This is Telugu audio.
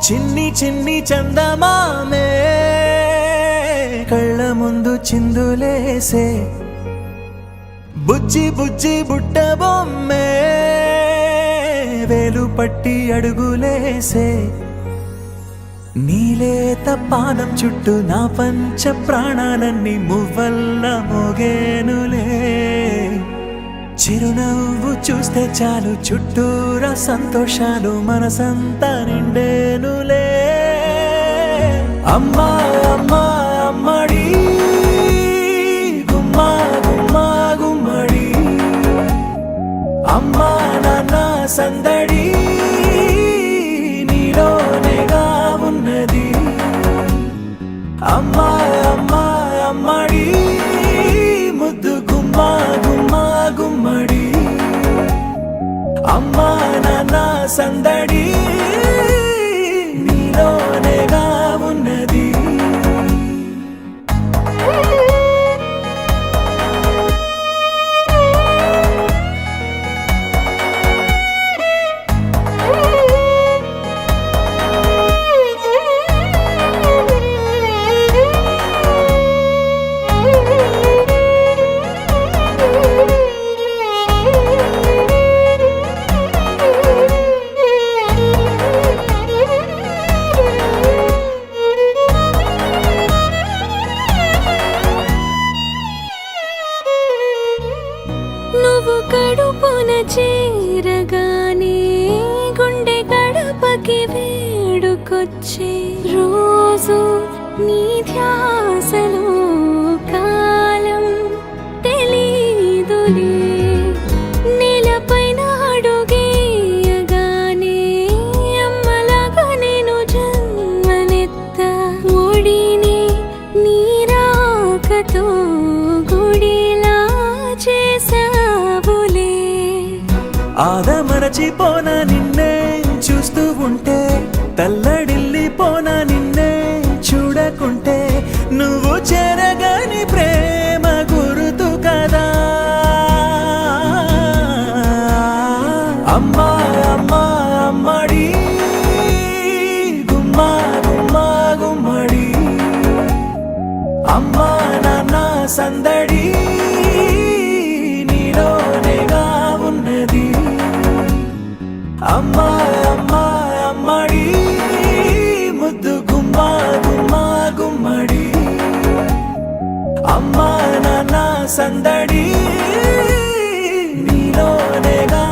చిన్ని చిన్ని చందమామే కళ్ళ ముందు చిందులేసే బుజ్జి బుజ్జి బుట్ట బొమ్మే వేలు పట్టి అడుగులేసే నీలేత పానం చుట్టూ నా పంచ ప్రాణాలన్నీ మువ్వల్ల మోగేనులే చిరునవ్వు చూస్తే చాలు చుట్టూరా సంతోషాలు మనసంతా నిండేనులే అమ్మా అమ్మా అమ్మడి గుమ్మా గుమ్మా గుమ్మడి అమ్మా నాన్న సందడి నీలోనేగా ఉన్నది అమ్మా అమ్మా అమ్మడి ముద్దు గుమ్మా గుమ్మా గుమ్మడి అమ్మా నాన్న సందడి నీలోనేగా ఉన్నది నువ్వు కడుపున చేరగానే గుండె గడపకి వేడుకొచ్చే రోజు నీ ధ్యాసలో కాలం తెలీదులే నేలపైన అడుగేయగానే అమ్మలాగా నేను జన్మనెత్త ఒడిని నీ రాకతో గుడిలా చేసావులే ఆదమరచిపోనా నిన్నే చూస్తూ ఉంటే తల్లడిల్లిపోనా నిన్నే చూడకుంటే నువ్వు చెరగని ప్రేమ గురుతు కదా అమ్మా అమ్మా అమ్మడి గుమ్మా గుమ్మా గుమ్మడి అమ్మా నాన్న సందడి నీలోనేగా ఉన్నది అమ్మా అమ్మా అమ్మడి ముద్దు గుమ్మా గుమ్మా గుమ్మడి అమ్మా నాన్న సందడి నీలోనేగా